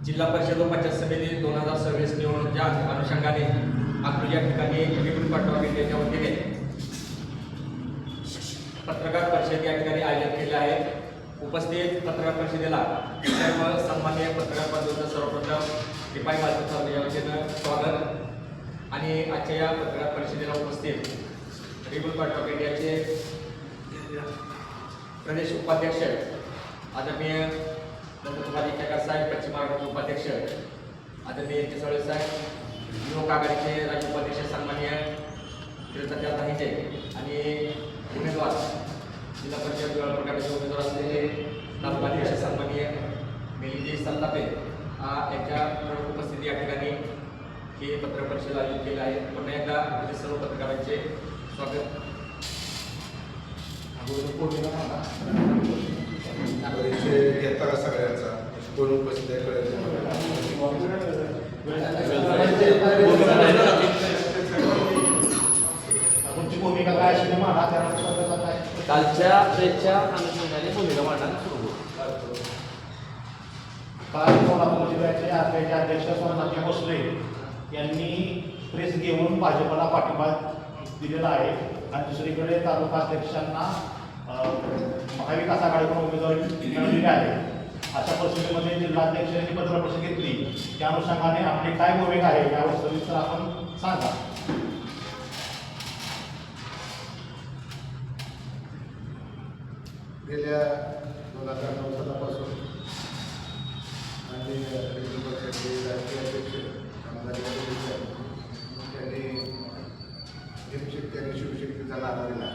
जिल्हा परिषद व पंचायत समिती 2026 निवडणुकीच्या अनुषंगाने अकलूज या ठिकाणी विपुल पाठवा यांच्या वतीने पत्रकार परिषद या ठिकाणी आयोजित केले आहे। उपस्थित पत्रकार परिषदेला सर्व सन्माननीय पत्रकार बंधूंचं सर्वप्रथम टिपाई बालपत्र या वतीनं स्वागत आणि आजच्या या पत्रकार परिषदेला उपस्थित विपुल पाठवा यांचे प्रदेश उपाध्यक्ष आदरणीय तुम्हारी केकर साहेब, पश्चिम महाराष्ट्र उपाध्यक्ष आदरणीय केसळे साहेब, युवक आघाडीचे राज्य उपाध्यक्ष सन्माननीय श्रीतात्या ताहिते आणि उमेदवार जिल्हा परिषद प्रकारचे उमेदवार असलेले तालुकाध्यक्ष सन्माननीय मिलिंद संतापे यांच्या प्रमुख उपस्थिती या ठिकाणी हे पत्रकार परिषद आयोजित केलं आहे। पुन्हा एकदा सर्व पत्रकारांचे स्वागत। परिचय घेता सगळ्यांचा कोण उपस्थित आहे भूमिका काय असेल कालच्या प्रेसच्या अनुषंगाने भूमिका मांडण्यास सुरू होतो। काल कोल्हापूर जिल्ह्याचे आरपीआयचे अध्यक्ष सोमनाथ भोसले यांनी प्रेस घेऊन भाजपला पाठिंबा दिलेला आहे आणि दुसरीकडे तालुका अध्यक्षांना महाविकास आघाडीकडून उमेदवारी मिळवलेली आहे। अशा परिस्थितीमध्ये जिल्हाध्यक्षांनी पत्रकार परिषद घेतली, त्या अनुषंगाने आपली काय भूमिका आहे यावर सविस्तर आपण सांगा। गेल्या 2009 सालापासून आणि पक्षाचे राष्ट्रीय अध्यक्ष त्यांनी हिमशक्ती आणि शिवशक्तीचा नारा दिला।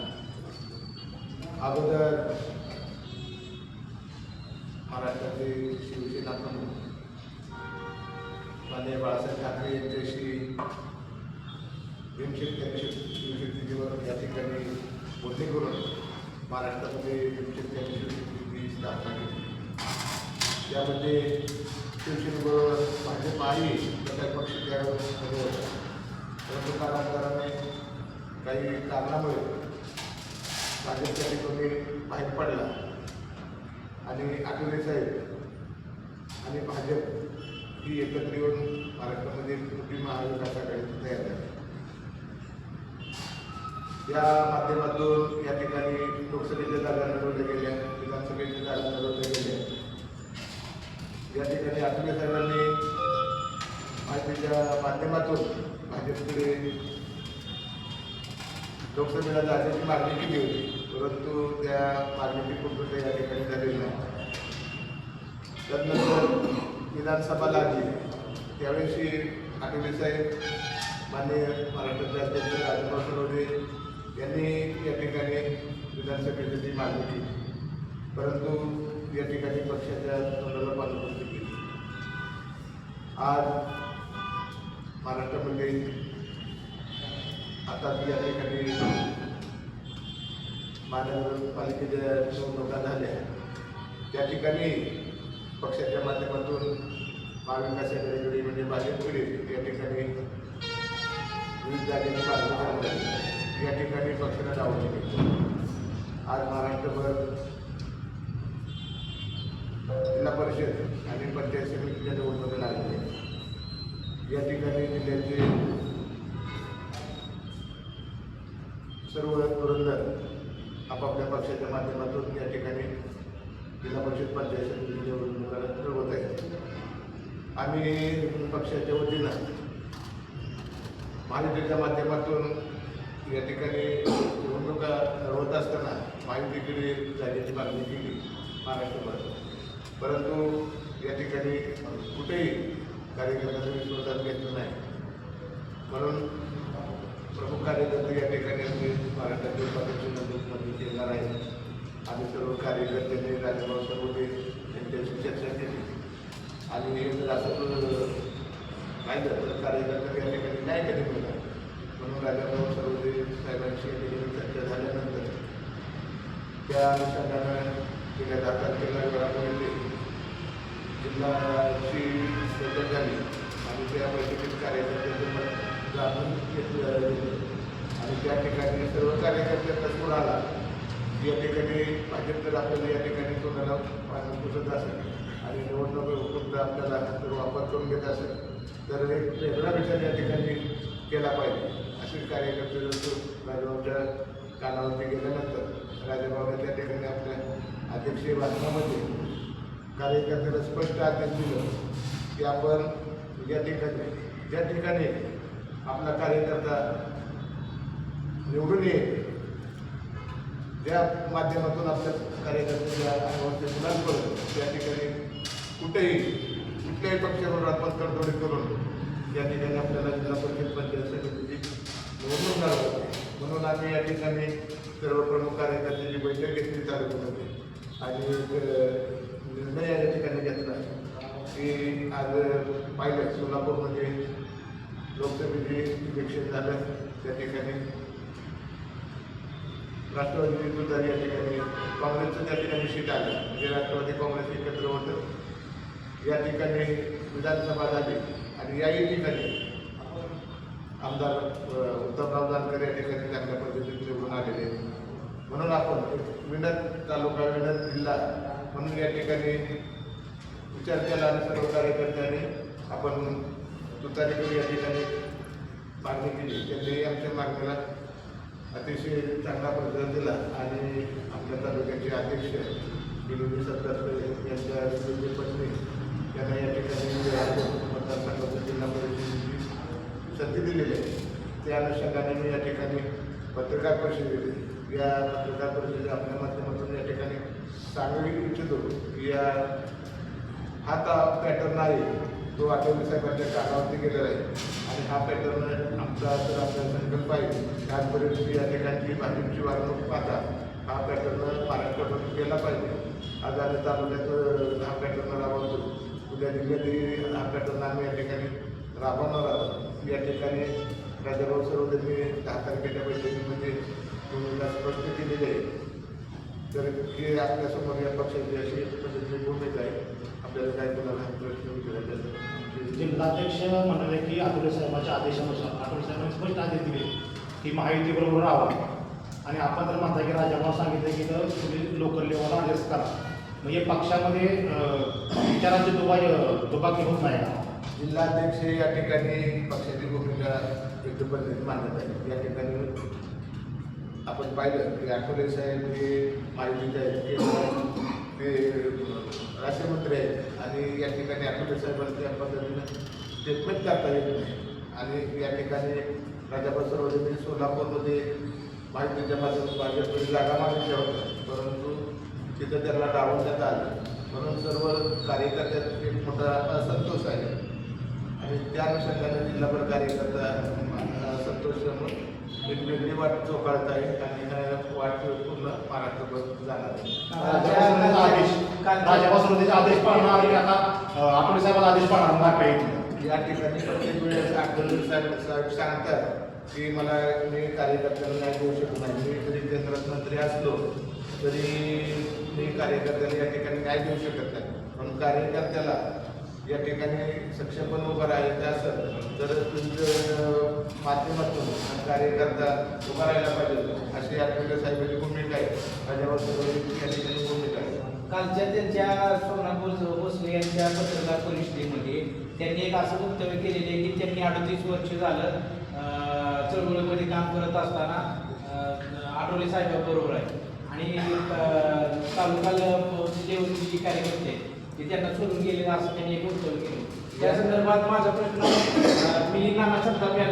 अगोदर महाराष्ट्राचे शिवसेना प्रमुख माननीय बाळासाहेब ठाकरे यांच्याशी हिमशक्ती आणि शिवशक्तीवर या ठिकाणी बोलणी करून महाराष्ट्रामध्ये हिमशक्ती आणि शिवशक्तीची स्थापना केली। त्यामध्ये शिवसेनेबरोबर भाजप आहे घटक पक्ष त्यामध्ये होता, परंतु कालांतराने काही कारणामुळे भाजपच्या ठिकाणी बाहेर पडला आणि आठवले साहेब आणि भाजप ही एकत्र येऊन महाराष्ट्रामध्ये मोठी महाविकास आघाडी तयार झाली। या माध्यमातून या ठिकाणी लोकसभेच्या जागा लढवल्या गेल्या, विधानसभेच्या जागा लढवल्या गेल्या। या ठिकाणी आठवले साहेबांनी भाजपच्या माध्यमातून भाजपकडे लोकसभेला जाण्याची मागणी केली होती, परंतु त्या मागणीची पूर्तता या ठिकाणी झालेली नाही। त्यानंतर विधानसभा लागली, त्यावेळेस आठवले साहेब माननीय महाराष्ट्राचे अध्यक्ष राजभाऊ सरोदे यांनी या ठिकाणी विधानसभेसाठी मागणी केली, परंतु या ठिकाणी पक्षाच्या तोंडाला पाठपुरावा केली। आज महाराष्ट्रामध्ये आता या ठिकाणी महानगरपालिकेच्या निवडणुका झाल्या, त्या ठिकाणी पक्षाच्या माध्यमातून महाविकास आघाडीकडे म्हणजे भाजपकडे या ठिकाणी विविध जागेची मागणी करण्यात आली। या ठिकाणी पक्षाला डावलले गेले। आज महाराष्ट्रभर जिल्हा परिषद आणि पंचायत समितीच्या निवडणुका लागल्या। या ठिकाणी जिल्ह्याचे सर्व धुरंधर आपापल्या पक्षाच्या माध्यमातून या ठिकाणी जिल्हा परिषद पंचायत समितीच्या निवडणुका लढवत आहेत। आम्ही पक्षाच्या वतीनं महायुतीच्या माध्यमातून या ठिकाणी निवडणुका लढवत असताना महायुतीकडे जागेची मागणी केली महाराष्ट्रभर, परंतु या ठिकाणी कुठेही कार्यकर्त्यांचा विश्वासात घेतला नाही। म्हणून प्रमुख कार्यकर्ते या ठिकाणी महाराष्ट्राचे उपाध्यक्ष मंत्री येणार आहेत। आम्ही सर्व कार्यकर्त्यांनी राजभाऊ सरोदे यांच्याशी चर्चा केली आणि हे जर असं पाहिलं तर कार्यकर्ते या ठिकाणी नाही कधी मिळणार, म्हणून राजभाऊ सरोदे साहेबांशी या ठिकाणी चर्चा झाल्यानंतर त्या अनुषंगानं गेल्या 10 तारखेला वेळापैकी जिल्हाची बैठक झाली आणि त्या बैठकीत कार्यकर्त्यांचं मत जाणून घेतलं आणि त्या ठिकाणी सर्व कार्यकर्त्यांचा सूर आला या ठिकाणी भाजप जर आपल्याला या ठिकाणी तोंडाला पाणी पुसत असेल आणि निवडणूक हुकूमचा आपल्याला जर वापर करून घेत असेल तर एक वेगळा विचार या ठिकाणी केला पाहिजे. असे कार्यकर्ते जर राजभाऊच्या कानावरती गेल्यानंतर राजभाऊने त्या ठिकाणी आपल्या अध्यक्षीय भाषणामध्ये कार्यकर्त्याला स्पष्ट आदेश दिलं की आपण या ठिकाणी ज्या ठिकाणी आपला कार्यकर्ता निवडून येईल ज्या माध्यमातून आपल्या कार्यकर्त्याच्या अंगावरती गुलाम करतो त्या ठिकाणी कुठल्याही पक्षाबरोबर आपण तडजोडी करून या ठिकाणी आपल्याला जिल्हा परिषद पंचायत समितीची निवडणूक करावी. म्हणून आम्ही या ठिकाणी सर्व प्रमुख कार्यकर्त्यांची बैठक घेतली तालुक्यामध्ये आणि निर्णय या ठिकाणी घेतला की आज पाहिलं सोलापूरमध्ये लोकसभेचे इलेक्शन झालं. त्या ठिकाणी राष्ट्रवादी सुद्धा या ठिकाणी काँग्रेसचं त्या ठिकाणी सीट आलं म्हणजे राष्ट्रवादी काँग्रेस एकत्र होतं. या ठिकाणी विधानसभा झाली आणि याही ठिकाणी आमदार उत्तमराव जानकर या ठिकाणी चांगल्या पद्धतीने निवडून आलेले. म्हणून आपण विनद तालुका विनद जिल्हा म्हणून या ठिकाणी विचार केला आणि सर्व कार्यकर्त्यांनी आपण तुतारीकडे या ठिकाणी मागणी केली. त्यांनी आमच्या मागणीला अतिशय चांगला प्रतिसाद दिला आणि आपल्या तालुक्याचे अध्यक्ष दिलीप सत्तारकर यांच्या पत्नी यांना या ठिकाणी मतदारसंघाच्या जिल्हा परिषदेची संधी दिलेली आहे. त्या अनुषंगाने मी या ठिकाणी पत्रकार परिषद दिली. या पत्रकार परिषदेच्या आपल्या माध्यमातून या ठिकाणी सांगू इच्छितो की हा पॅटर्न आहे तो आठवले साहेबांच्या कानावरती गेलेला आहे आणि हा पॅटर्न आमचा तर आपला संकल्प आहे त्याचपर्यंत या ठिकाणची भाजपची वागणूक पाहता हा पॅटर्न महाराष्ट्रामध्ये केला पाहिजे. आज आम्ही तालुक्यात हा पॅटर्न राबवतो. उद्या जिल्ह्यातही हा पॅटर्न आम्ही या ठिकाणी राबवणार आहोत. या ठिकाणी राजाभाऊ सर्वजणी 10 तारखेच्या बैठकीमध्ये भूमिका स्पष्ट केलेली आहे. तर हे आपल्यासमोर या पक्षाची अशी पद्धतीची भूमिका आहे. आपल्याला काय कोणाला प्रश्न विचारायचा जिल्हाध्यक्ष म्हणाले की आठवले साहेबांच्या आदेशानुसार आठवले साहेबांनी स्पष्ट आदेश दिले की महायुतीबरोबर राहावा आणि आपण तर म्हणता की राजाभाऊ सांगितलं की तर तुम्ही लोकल लेवलला ॲडजस्ट करा. म्हणजे पक्षामध्ये विचारांची दुबाकी होत नाही का? जिल्हाध्यक्ष या ठिकाणी पक्षाची भूमिका योग्य पद्धतीने मांडत आहे. या ठिकाणी आपण पाहिलं की आठवले साहेब हे महायुतीचे आहेत ते राज्यमंत्री आहेत आणि या ठिकाणी आठवले साहेबांना त्या पद्धतीनं स्टेटमेंट करता येत नाही. आणि या ठिकाणी राजाभाऊ सर्वजणी सोलापूरमध्ये महायुतीच्या बाजूने भाजपची जागा मागितल्या होत्या परंतु तिथं त्यांना डावलण्यात आलं. म्हणून सर्व कार्यकर्त्यात एक मोठा असंतोष आहे आणि त्या अनुषंगाने जिल्हाभर कार्यकर्ता असंतोष म्हणून एक वेगळी वाट चोखाळत आहे आणि ह्या वाट पूर्ण महाराष्ट्रभर जाणार आहे. राजाभाऊ आदेश पाळणार की आता आठवले साहेबांना आदेश पाळणार नाही पाहिजे. या ठिकाणी प्रत्येक वेळेस आठवले साहेब सांगतात की मी कार्यकर्त्याला न्याय देऊ शकत नाही. मी जरी केंद्रात मंत्री असलो तरी मी कार्यकर्त्याला या ठिकाणी न्याय देऊ शकत नाही. म्हणून कार्यकर्त्याला या ठिकाणी सक्षमपणे उभं राहायचं असेल तर तुमच्या माध्यमातून कार्यकर्ता उभा राहायला पाहिजे अशी आठवले साहेबांची भूमिका आहे. राजाभाऊ सर्वजणी या ठिकाणी भूमिका आहे. कालच्या त्यांच्या सोनापूर भोसले यांच्या पत्रकार परिषदेमध्ये त्यांनी एक असं वक्तव्य केलेले आहे की त्यांनी 38 वर्ष झालं चळवळीमध्ये काम करत असताना आठवले साहेबांबरोबर आहे आणि तालुका लेवलचे जे कार्यकर्ते आहेत ते त्यांना सोडून गेले असं त्यांनी एक वक्तव्य केलं. त्या संदर्भात माझा प्रश्न मी नाना शब्दात आहे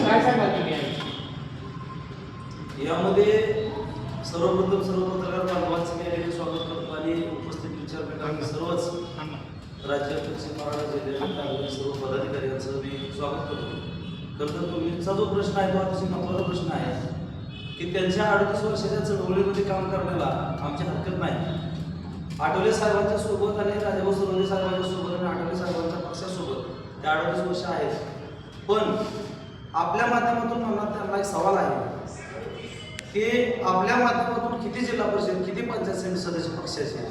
काय सांगाल तुम्ही यामध्ये सर्वप्रथम सर्व पत्रकार बांधवांचं मी स्वागत करतो आणि उपस्थित विचार करणारे सर्वच राज्याध्यक्ष महाराज जिल्ह्यातील सर्व पदाधिकाऱ्यांचं मी स्वागत करतो. खरं तर तुमचा जो प्रश्न आहे तो अतिशय महत्त्वाचा प्रश्न आहे की त्यांच्या 38 वर्षाच्या चळवळीमध्ये काम करण्याला आमची हरकत नाही. आठवले साहेबांच्या सोबत आणि राजाभाऊ सर्वजणी साहेबांच्या सोबत आणि आठवले साहेबांच्या पक्षासोबत त्या 38 वर्ष आहेत. पण आपल्या माध्यमातून मला त्यांना एक सवाल आहे की आपल्या माध्यमातून किती जिल्हा परिषद किती पंचायत समिती सदस्य पक्षाचे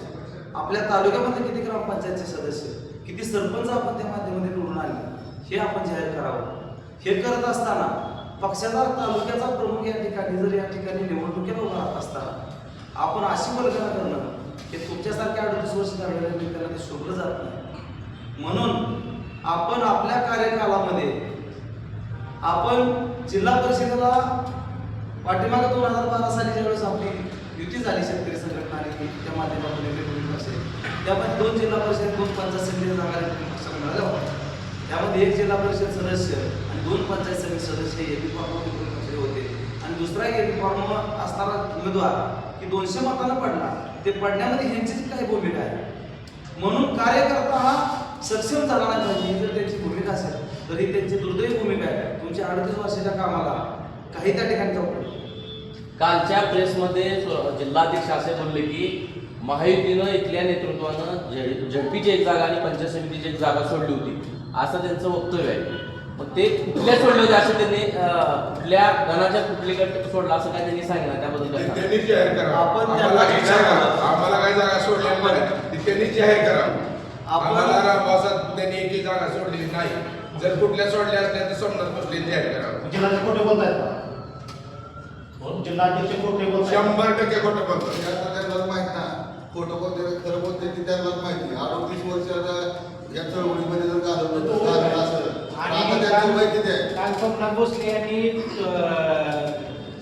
आपल्या तालुक्यामध्ये किती ग्रामपंचायतचे सदस्य किती सरपंच आपण त्या माध्यमातून निवडून आले हे आपण जाहीर करावं. हे करत असताना पक्षाचा तालुक्याचा प्रमुख या ठिकाणी जर या ठिकाणी निवडणुकीला उभा राहत असताना आपण अशी वल्गना करणं हे तुमच्यासारख्या 38 वर्ष झालेल्या व्यक्तीला ते शोभलं जात नाही. म्हणून आपण आपल्या कार्यकालामध्ये आपण जिल्हा परिषदेला पाठीमागे 2012 साली ज्यावेळेस आपली युती झाली शेतकरी संघटना आणि त्या माध्यमातून रिपब्लिकन असेल, त्यामध्ये 2 जिल्हा परिषद 2 पंचायत समिती जागा रिपब्लिकन मिळाल्या होत्या. त्यामध्ये 1 जिल्हा परिषद सदस्य आणि 2 पंचायत समिती सदस्य एबी फॉर्म रिपब्लिकन होते आणि दुसरा एबी फॉर्म असणारा उमेदवार की 200 मतांना पडला. ते पडण्यामध्ये ह्यांचीच काही भूमिका आहे. म्हणून कार्यकर्ता हा सक्षम झाला नाही पाहिजे. जर त्यांची भूमिका असेल तर ही त्यांची दुर्दैवी भूमिका आहे. तुमच्या 38 वर्षाच्या कामाला काही त्या ठिकाणी चौकट. कालच्या प्रेसमध्ये जिल्हाध्यक्ष असे बोलले की महायुतीनं इथल्या नेतृत्वानं झडपीची एक जागा आणि पंचायत समितीची एक जागा सोडली होती असं त्यांचं वक्तव्य आहे. मग ते कुठल्या सोडले होते असं त्यांनी कुठल्या गणाच्या कुठली गट सोडला असं काय त्यांनी सांगितलं त्याबद्दल काय सांगा? त्यांनी जाहीर करा. आम्हाला काय जागा सोडल्या नाही त्यांनी जाहीर करा. आम्हाला रामभाऊसाहेब त्यांनी एक जागा सोडलेली नाही. जर कुठल्या सोडल्या असल्या तर सोमनाथ भोसले जाहीर करा. जिल्हाचे खोटे बोलतायत का? जिल्हाध्यक्ष खोटे बोलतायत? 100% खोटं बोलतो. त्यांना माहित ना खोटं बोलते खरं बोलते ती त्यांनाच माहिती. 38 वर्षाचा या चळवळीमध्ये जर घालवलं असेल आणि त्यांची माहिती द्या. काल सोमनाथ भोसले यांनी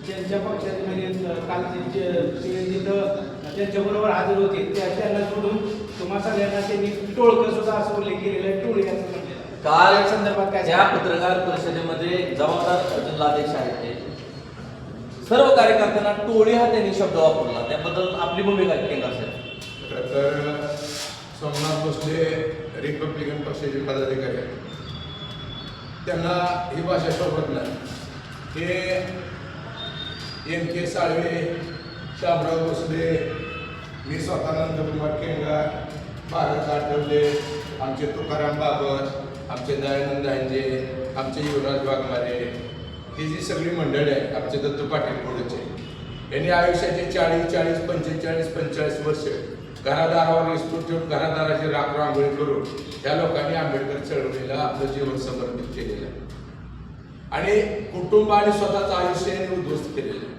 त्यांच्या पक्षाचे म्हणजे काल तिथं त्यांच्याबरोबर हजर होते त्यांना सोडून तुम्हा सगळ्यांना त्यांनी टोळकं सुद्धा असं उल्लेख केलेला आहे. टोळी असं म्हणजे काल या संदर्भात काय त्या पत्रकार परिषदेमध्ये जबाबदार जिल्हाध्यक्ष आहेत ते सर्व कार्यकर्त्यांना टोळी हा त्यांनी शब्द वापरला. त्याबद्दल आपली भूमिका केंद्र असेल. तर सोमनाथ भोसले रिपब्लिकन पक्षाचे पदाधिकारी आहेत. त्यांना ही भाषा शोभत नाही. हे NK साळवे, शामराव भोसले, मी स्वतः नंदकुमार केंगार, भारत आठवले, आमचे तुकाराम बाबर, आमचे दयानंद हांजे, आमचे युवराज वाघमारे, ही जी सगळी मंडळी आहे आमचे दत्तू पाटील पुढचे, यांनी आयुष्याचे 40, 45 वर्ष घरादारावर विस्तृत ठेवून घरादाराची राख रांगोळी करून त्या लोकांनी आंबेडकर चळवळीला आपलं जीवन समर्पित केलेलं आहे आणि कुटुंब आणि स्वतःचं आयुष्य यांनी उद्ध्वस्त केलेलं आहे.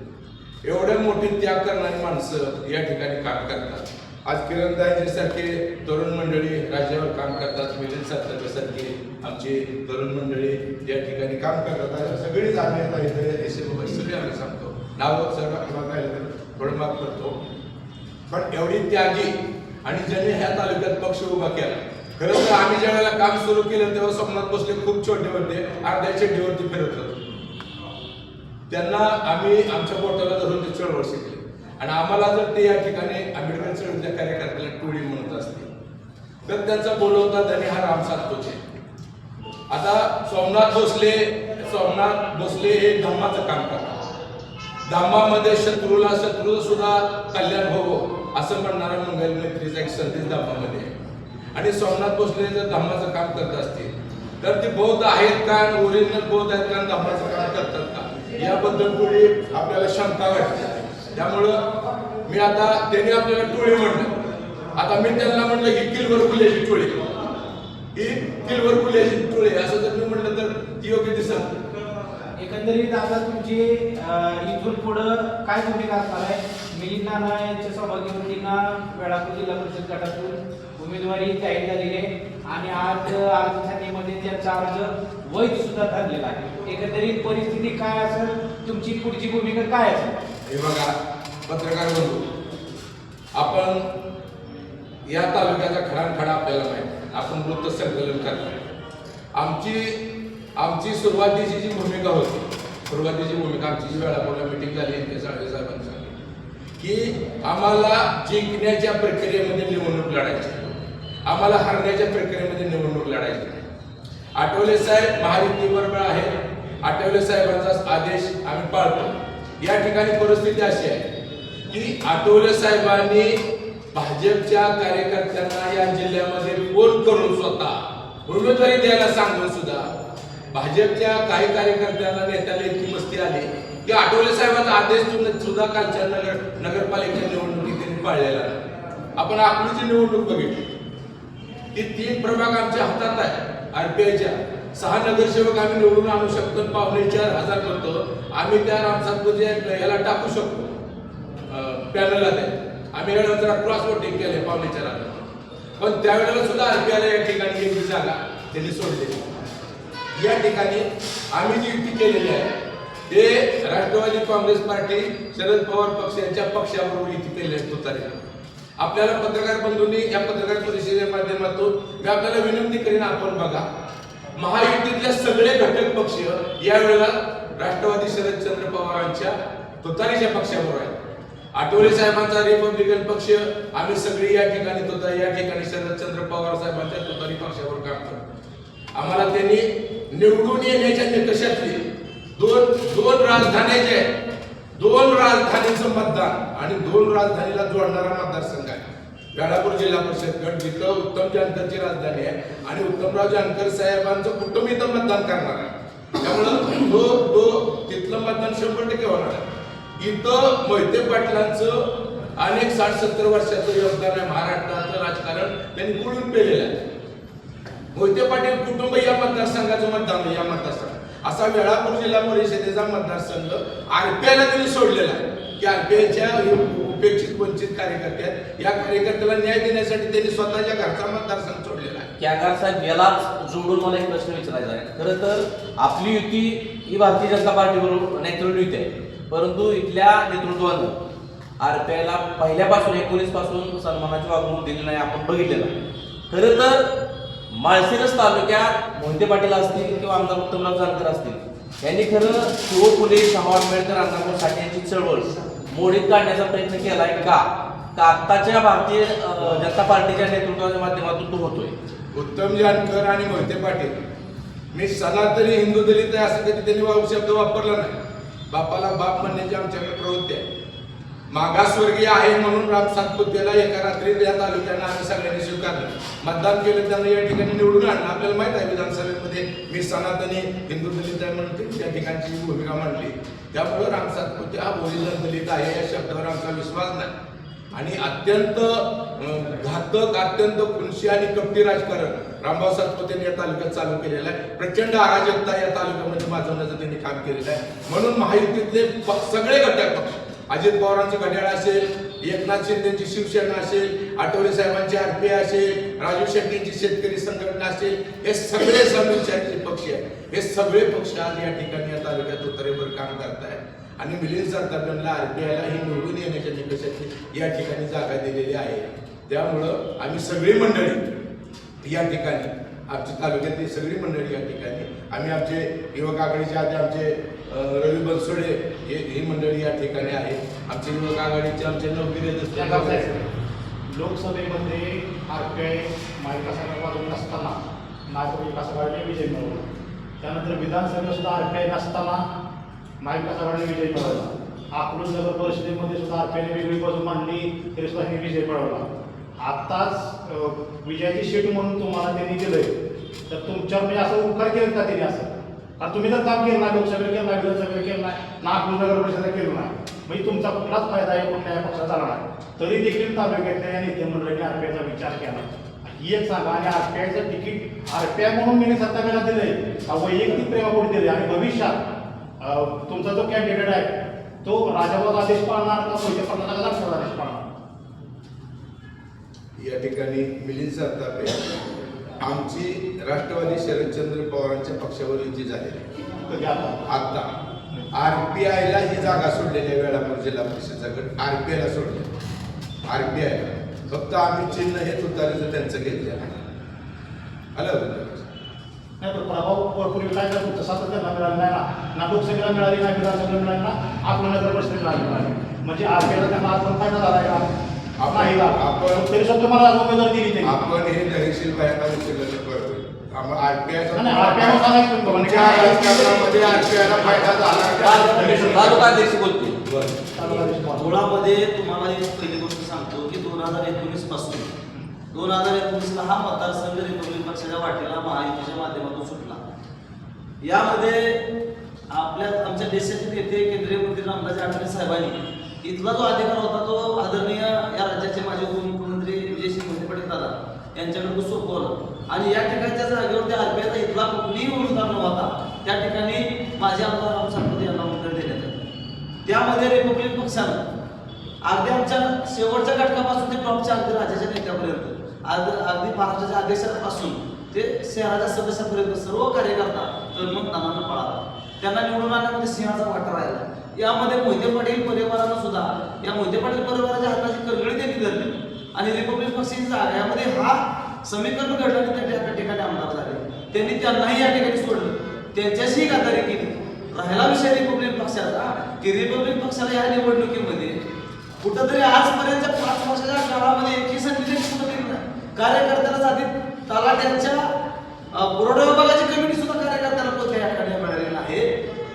एवढ्या मोठी त्याग करणारी माणसं या ठिकाणी काम करतात. आज किरणदाईंसारखे तरुण मंडळी राज्यावर काम करतात. मिलिंद सातरकरसारखे आमची तरुण मंडळी या ठिकाणी काम करतात. सगळी जाणीव इथे सगळे आम्ही सांगतो. नाव सर्व राहिलं थोडं माफ करतो. पण एवढी त्यागी आणि ज्यांनी ह्या तालुक्यात पक्ष उभा केला. खरं तर आम्ही ज्या वेळेला काम सुरू केलं तेव्हा सोमनाथ भोसले खूप छोटे होते. अर्ध्या चड्डीवरती फिरत होते. त्यांना आम्ही आमच्या पोटाला धरून ते चळवळ शिकले आणि आम्हाला जर ते या ठिकाणी आंबेडकर चळवळीच्या कार्यकर्त्याला टोळी म्हणत असतील तर त्यांचा बोलवतात आणि हा राम सातपुते. आता सोमनाथ भोसले हे धम्माचं काम करतात. धम्मामध्ये शत्रू सुद्धा कल्याण व्हावं असं म्हणणारा मंगल मैत्रीचा एक संदेश धम्मामध्ये आहे. आणि सोमनाथ भोसले जर धम्माचं काम करत असतील तर ते बौद्ध आहेत का, ओरिजिनल बौद्ध आहेत का, धम्माचं काम करतात का याबद्दल थोडी आपल्याला शंका वाटते. त्यामुळं मी आता त्यांनी आपल्याला टोळी म्हणलं. आता मी त्यांना म्हणलं की किलवर फुल्याची टोळी, ही किलवर फुल्याची टोळी असं जर मी म्हणलं तर ती योग्य दिसत. एकंदरीत आता तुमची इथून पुढं काय भूमिका असणार आहे? मिलिंद नाना यांच्या सहभागींना वेळापूर जिल्हा परिषद गटातून उमेदवारी जाहीर झालेली आहे आणि आज अर्जछानीमध्ये त्यांचा अर्ज वैध सुद्धा ठरलेला आहे. एकंदरीत परिस्थिती काय असेल, तुमची पुढची भूमिका काय असेल? हे बघा पत्रकार बंधू, आपण या तालुक्याचा खडानखडा आपल्याला माहिती. आपण वृत्त संकलन करतो. आमची सुरुवातीची जी भूमिका होती, आमची जी वेळापूरला मिटिंग झाली NK साळवे साहेबांनी सांगितलं की आम्हाला जिंकण्याच्या प्रक्रियेमध्ये निवडणूक लढायची, आम्हाला हरण्याच्या प्रक्रियेमध्ये निवडणूक लढायची. आठवले साहेब महायुती बरोबर आहे. आठवले साहेबांचा आदेश आम्ही पाळतो. या ठिकाणी परिस्थिती अशी आहे की आठवले साहेबांनी भाजपच्या कार्यकर्त्यांना या जिल्ह्यामध्ये फोन करून स्वतः उमेदवारी द्यायला सांगून सुद्धा भाजपच्या काही कार्यकर्त्यांना नेत्याला इतकी मस्ती आली की आठवले साहेबांचा आदेश सुद्धा कालच्या नगरपालिकेच्या निवडणुकीत त्यांनी पाळलेला. आपण आपली जी निवडणूक बघितली ती 3 प्रभाग आमच्या हातात आहे. RPIच्या 6 नगरसेवक आम्ही निवडून आणू शकतो. 4,500 मतं आम्ही त्या रामसातपुते याला टाकू शकतो पॅनलला. आम्ही यावेळेला जरा क्रॉस वोटिंग केले पावणेच्या रात्री, पण त्यावेळेला सुद्धा आरपीआयला या ठिकाणी एक जागा त्यांनी सोडलेली. या ठिकाणी आम्ही जी युती केलेली आहे ते राष्ट्रवादी काँग्रेस पार्टी शरद पवार पक्ष यांच्या पक्षाबरोबर युती केलेली आहे तुतारीला. आपल्याला पत्रकार बंधूंनी या पत्रकार परिषदेच्या माध्यमातून मी आपल्याला विनंती करीन, आपण बघा महायुतीतले सगळे घटक पक्ष यावेळेला राष्ट्रवादी शरदचंद्र पवारांच्या तुतारीच्या पक्षाबरोबर आहे. आठवले साहेबांचा रिपब्लिकन पक्ष आम्ही सगळे या ठिकाणी तुतारी, या ठिकाणी शरदचंद्र पवार साहेबांच्या तुतारी पक्षावर काम करतो. आम्हाला त्यांनी निवडून येण्याच्या निकषातली दोन राजधान्याचे, 2 राजधानीचं मतदान आणि 2 राजधानीला जोडणारा मतदारसंघ आहे वेळापूर जिल्हा परिषद गट, जिथं उत्तम जानकरची राजधानी आहे आणि उत्तमराव जानकर साहेबांचं कुटुंब इथं मतदान करणार आहे. त्यामुळं तो तिथलं मतदान 100% होणार आहे. इथं मोहिते पाटलांचं अनेक 60-70 वर्षाचं योगदान आहे. महाराष्ट्राचं राजकारण त्यांनी गुळून पेलेलं आहे. मोहिते पाटील कुटुंब या मतदारसंघाचं मतदान, या मतदारसंघ असा वेळापूर जिल्हा परिषदेचा मतदारसंघ आरपीआयला त्यांनी सोडलेला आहे की आरपीआयच्या उपेक्षित वंचित कार्यकर्त्यात या कार्यकर्त्याला न्याय देण्यासाठी त्यांनी स्वतःच्या घरचा मतदारसंघ सोडलेला आहे. कॅगार साहेब यालाच जोडून मला एक प्रश्न विचारायचा आहे. खरं तर आपली युती ही भारतीय जनता पार्टीबरोबर नॅचरल युती आहे, परंतु इथल्या नेतृत्वानं आरपीआयला पहिल्यापासून 19 पासून सन्मानाची वागणूक दिली नाही, आपण बघितलेलं आहे. खरं तर माळशिरस तालुक्यात मोहिते पाटील असतील किंवा आमदार उत्तमराव जानकर असतील यांनी खरं शिव फुले, शाहू आंबेडकर, अण्णाभाऊ साठे यांची चळवळ मोडीत काढण्याचा प्रयत्न केलाय का आत्ताच्या भारतीय जनता पार्टीच्या नेतृत्वाच्या माध्यमातून तो होतोय? उत्तम जानकर आणि मोहिते पाटील, मी सनातनी हिंदू दलित आहे असं कधी त्यांनी शब्द वापरला नाही. बापाला बाप म्हणण्याची आमच्याकडे प्रवृत्ती आहे. मागासवर्गीय आहे म्हणून राम सातपुतेला एका रात्रीत या तालुक्यांना आम्ही सगळ्यांनी स्वीकारलं, मतदान केलं, त्यांना या ठिकाणी निवडून आणलं. आपल्याला माहित आहे विधानसभेमध्ये मी सनातनी हिंदू दलित आहे म्हणून त्या ठिकाणची भूमिका मांडली. त्यामुळे राम सातपुते हा ओरिजिनल दलित आहे या शब्दावर आमचा विश्वास नाही. आणि अत्यंत घातक, अत्यंत खुनशी आणि कपटी राजकारण रामभाऊ सातपुतेंनी या तालुक्यात चालू केलेलं आहे. प्रचंड अराजकता या तालुक्यामध्ये माजवण्याचं त्यांनी काम केलेलं आहे. म्हणून महायुतीतले सगळे घटक पक्ष, अजित पवारांचं घड्याळ असेल, एकनाथ शिंदेची शिवसेना असेल, आठवले साहेबांची आरपीआय असेल, राजू शेट्टींची शेतकरी संघटना असेल, हे सगळे समविचारी पक्ष आहेत. हे सगळे पक्ष आज या ठिकाणी या तालुक्यात उत्तरेवर काम करत आहेत आणि मिलिंद सरकारला आरपीआयला ही निवडून येण्याच्या निकषाची या ठिकाणी जागा दिलेली आहे. त्यामुळं आम्ही सगळी मंडळी या ठिकाणी, आमच्या तालुक्यातली सगळी मंडळी या ठिकाणी, आम्ही आमचे युवक आघाडीचे आधी आमचे रवी बनसोडे ही मंडळी या ठिकाणी आहे. आमचे युवक आघाडीचे आमचे लोकसभेमध्ये आरपीआय महाविकास आघाडीवर नसताना महाविकास आघाडीने विजय मिळवला. त्यानंतर विधानसभेत सुद्धा आरपीआय नसताना महाविकास आघाडीने विजय मिळवला. अकलूज नगर परिषदेमध्ये सुद्धा आरपीआयने वेगळी बाजू मांडली तरी सुद्धा हे विजय मिळवला. आत्ताच विजयाची शीट म्हणून तुम्हाला त्यांनी दिलंय, तर तुमच्यावर म्हणजे असं उपकार केलं का त्यांनी? असं कारण तुम्ही तर काम केलं नाही, लोकसभेला केलं नाही, विधानसभेला केलं नाही, ना अकलूज नगर परिषदेला केलं नाही, म्हणजे तुमचा कुठलाच फायदा आहे कुठल्या पक्षाचा झाला नाही. तरी देखील तालुक्यातल्या या नेते मंडळांनी आरपीआयचा विचार केला. ही एक सांगा. आणि आरपीआयचं तिकीट आरपीआय म्हणून मी सत्तावेळेला दिलंय, वैयक्तिक प्रेमापोटी दिले. आणि भविष्यात तुमचा जो कॅन्डिडेट आहे तो राजाभाऊ आदेश पाळणार का मोहिते पाटलाचा राष्ट्रवादी आदेश पाळणार? या ठिकाणी मिलिंद सरतापे आमची राष्ट्रवादी शरदचंद्र पवारांच्या पक्षावर युती झालेली कधी आता आरपीआयला ही जागा सोडलेली आहे. वेळापूर जिल्हा परिषदचा गट आरपीआयला सोडले. आरपीआय फक्त आम्ही चिन्ह हे तुतारीचं त्यांचं घेतलेलं आहे. आलं नाही, पण प्रभाव पूर्वी काय करतो तसा तर त्यांना मिळाला नाही ना. ना लोकसभेला मिळाली, ना विधानसभेला मिळाली, ना आपल्या नगर परिषदेला मिळाली. म्हणजे आरपीआयला त्यांना आज पण फायदा झाला आहे का? नाही. आपण तरी सुद्धा तुम्हाला आज उमेदवार दिली त्यांनी. आपण हे धैर्यशील बायांना विचारलं आरपीआयच्या राजकारणामध्ये आरपीआयला फायदा झाला. तालुकाध्यक्ष बोलतील. मुळामध्ये तुम्हाला एक पहिली गोष्ट सांगतो की 2019 पासून 2019ला हा मतदारसंघ रिपब्लिक पक्षाच्या वाटेला महायुतीच्या माध्यमातून सुटला. यामध्ये आमच्या देशातील नेते केंद्रीय मंत्री रामदास आठवले साहेबांनी इथला जो अधिकार होता तो आदरणीय या राज्याचे माजी उपमुख्यमंत्री विजयसिंह मोहिते पाटील दादा यांच्याकडे तो सोपवला. आणि या ठिकाणच्या जागेवर त्या आरपीआयचा इथला कुठलीही उमेदवार नव्हता. त्या ठिकाणी माझे आमदार राम सातपुते यांना उमेदवारी देण्यात आली. त्यामध्ये रिपब्लिक पक्षानं अगदी आमच्या शेवटच्या घटकापासून ते टॉपच्या अगदी राज्याच्या नेत्यापर्यंत अगदी महाराष्ट्राच्या अध्यक्षापासून ते शहराच्या सदस्यापर्यंत सर्व कार्यकर्ता तर मग नानांना पळाला. त्यांना निवडून आणण्यामध्ये सिंहाचा वाटा राहिला. यामध्ये मोहिते पाटील परिवारानं सुद्धा या मोहिते पाटील परिवाराच्या हाताची करगडी त्यांनी धरली आणि रिपब्लिक पक्षाची जागा यामध्ये हा समीकरण घडलं आणि त्या ठिकाणी आमदार झाले. त्यांनी त्यांनाही या ठिकाणी सोडलं, त्यांच्याशीही गद्दारी केली. राहिला विषय रिपब्लिक पक्षाचा की रिपब्लिक पक्षाला या निवडणुकीमध्ये कुठंतरी आजपर्यंतच्या 5 वर्षाच्या काळामध्ये एकही संधी सुद्धा दिली नाही. कार्यकर्त्याला साधी तलाट्यांच्या पुरवठा विभागाची कमिटी सुद्धा कार्यकर्त्याला कोणत्या या ठिकाणी मिळालेली आहे.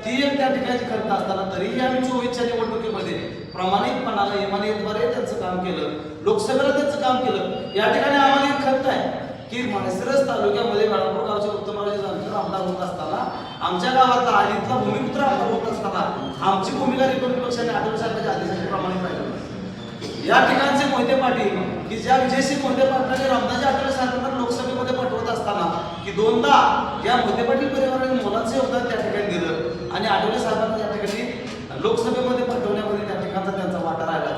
ती एक त्या ठिकाणी करत असताना तरीही आम्ही 24च्या निवडणुकीमध्ये प्रामाणिकपणाला इमानीद्वारे त्यांचं काम केलं, लोकसभेला त्यांचं काम केलं. या ठिकाणी आम्हाला एक खंत आहे की माळशिरस तालुक्यामध्ये वेळापूर गावचे उत्तमराजे जानकर आमदार होत असताना आमच्या गावातला आलीतला भूमिपुत्र आमदार होत असताना आमची भूमिका रिपब्लिक पक्षाने आठवले साहेबांच्या आदेशाप्रमाणे पाहिली. या ठिकाणचे मोहिते पाटील की ज्या विजयसिंह मोहिते पाटलांनी रामदाजी आठवले साहेबांना लोकसभेमध्ये पाठवत असताना की 2दा या मोहिते पाटील परिवाराने मोलाचे योगदान त्या ठिकाणी दिलं आणि आठवले साहेबांना त्या ठिकाणी लोकसभेमध्ये पाठवण्यामध्ये त्या ठिकाणचा त्यांचा वाटा राहिला.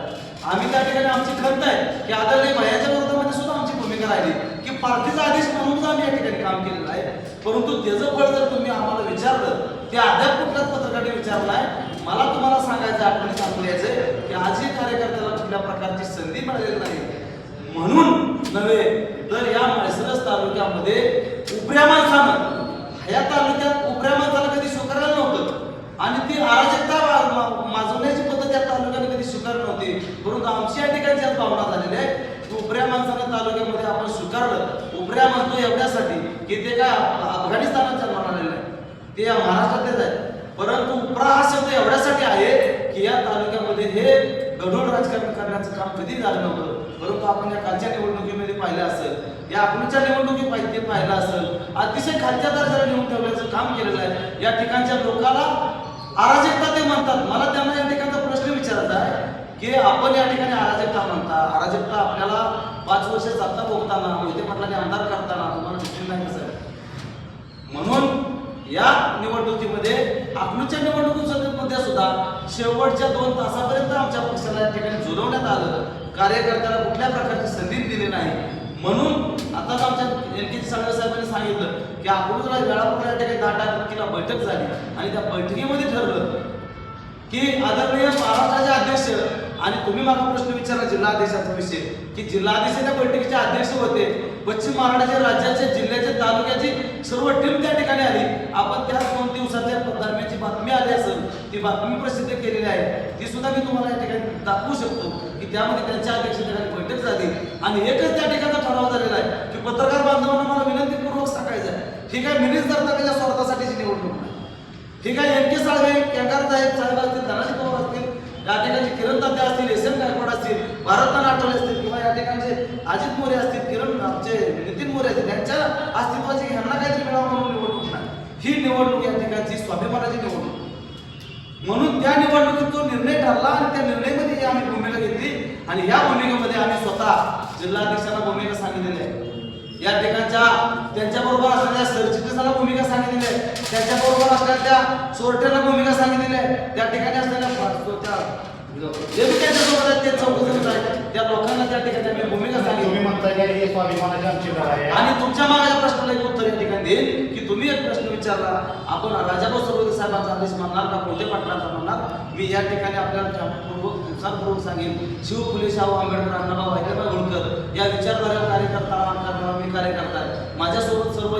आम्ही त्या ठिकाणी आमची खंत आहे की आदरणीय भैयाच्या विरोधामध्ये सुद्धा आमची भूमिका राहिली की पार्टीचा आदेश म्हणूनच आम्ही या ठिकाणी काम केलेलं आहे. परंतु त्याचं फळ जर तुम्ही आम्हाला विचारलं ते अद्याप कुठल्याच पत्रकाराने विचारलं आहे. मला तुम्हाला सांगायचं आठवणी सांगून यायचं की आजही कार्यकर्त्याला कुठल्या प्रकारची संधी मिळालेली नाही. म्हणून नव्हे तर या माळशिरस तालुक्यामध्ये उपऱ्या माणसानं या तालुक्यात उपऱ्या माणसाला कधी स्वीकारलं नव्हतं आणि ती अराजकता माजवण्याची पद्धत या तालुक्याने कधी स्वीकारली नव्हती. परंतु आमची या ठिकाणी आज भावना झालेली आहे उपऱ्या माणसानं तालुक्यामध्ये आपण स्वीकारलं. उपऱ्या म्हणतो एवढ्यासाठी की ते काय अफगाणिस्तानात जन्माला आलेलं आहे, ते या महाराष्ट्रातलेच आहे. परंतु उपरा हा शब्द एवढ्यासाठी आहे की या तालुक्यामध्ये हे गढूळ राजकारण करण्याचं काम कधी झालं नव्हतं. परंतु आपण या कालच्या निवडणुकीमध्ये पाहिलं असेल, या अकलूजच्या निवडणुकीत पाहिलं असेल, अतिशय खालच्या दर्जाला नेऊन ठेवण्याचं काम केलेलं आहे. या ठिकाणच्या लोकांना अराजकता ते म्हणतात. मला त्यांना या ठिकाणचा प्रश्न विचारायचा आहे की आपण या ठिकाणी अराजकता म्हणता, अराजकता आपल्याला 5 वर्ष सत्ता भोगताना मोहिते पाटलांनी आमदार करताना तुम्हाला दिसली नाही कसं? म्हणून या निवडणुकीमध्ये अकलूजच्या निवडणुकीमध्ये सुद्धा शेवटच्या 2 तासापर्यंत आमच्या पक्षाला या ठिकाणी झुलवण्यात आलं. कार्यकर्त्याला कुठल्या प्रकारची संधी दिली नाही. म्हणून आता आमच्या NK साहेबांनी सांगितलं की अकलूजला वेळापूर या ठिकाणी 10 तारखेला बैठक झाली आणि त्या बैठकीमध्ये ठरलं की आदरणीय महाराष्ट्राचे अध्यक्ष आणि तुम्ही मला प्रश्न विचारला जिल्हाधीशाचा विषय की जिल्हाधीश त्या बैठकीचे अध्यक्ष होते. पश्चिम महाराष्ट्राचे राज्याचे जिल्ह्याचे तालुक्याची सर्व टीम त्या ठिकाणी आली. आपण त्याच 2 दिवसाच्या दरम्यानची बातमी आली असेल, ती बातमी प्रसिद्ध केलेली आहे, ती सुद्धा मी तुम्हाला या ठिकाणी दाखवू शकतो की त्यामध्ये त्यांच्या अध्यक्षतेखाली बैठक झाली आणि एकच त्या ठिकाणचा ठराव झालेला आहे की पत्रकार बांधवांना मला विनंतीपूर्वक सांगायचं आहे ठीक आहे, मिनिट जर स्वार्थासाठीची निवडणूक नाही. ठीक आहे, NK साहेब, केंगार साहेब असतील, धनाजी पवार असतील, या ठिकाणचे किरण तात्या असतील, SM गायकवाड असतील, भारतनाथ आठवले असतील किंवा या ठिकाणचे अजित मोरे असतील, किरण आमचे नितीन मोरे असतील, त्यांच्या अस्तित्वाची ह्यांना काहीतरी मिळावं म्हणून निवडणूक नाही. ही निवडणूक या ठिकाणची स्वाभिमानाची निवडणूक म्हणून त्या निवडणुकीत जो निर्णय ठरला आणि त्या निर्णयामध्ये आम्ही भूमिका घेतली आणि या भूमिकेमध्ये आम्ही स्वतः जिल्हाध्यक्षांना भूमिका सांगितलेली आहे. या ठिकाणच्या त्यांच्याबरोबर असलेल्या सरचिटणीसाला भूमिका सांगितलेली आहे, त्यांच्याबरोबर असलेल्या त्या चोरट्याला भूमिका सांगितलेली आहे, त्या ठिकाणी असलेल्या जे त्यांच्यासोबत आहेत ते 14 जण आहेत त्या लोकांना त्या ठिकाणी आम्ही भूमिका सांगितली. तुम्ही म्हणताय की हे स्वाभिमानाची आमची लढाई आहे आणि तुमच्या मागच्या प्रश्नाला एक उत्तर या ठिकाणी देईल की तुम्ही एक प्रश्न विचारला आपण राजाभाऊ सरवदे साहेबांचा आदेश मानणार का मोठे पाटलांचा मानणार? मी या ठिकाणी आपल्याला पूर्वक सांगेन शिव फुले शाहू आंबेडकर अण्णाभाऊ अहिल्याबाई होळकर या विचारधारा कार्यकर्ता मी कार्यकर्ता आहे. माझ्यासोबत सर्व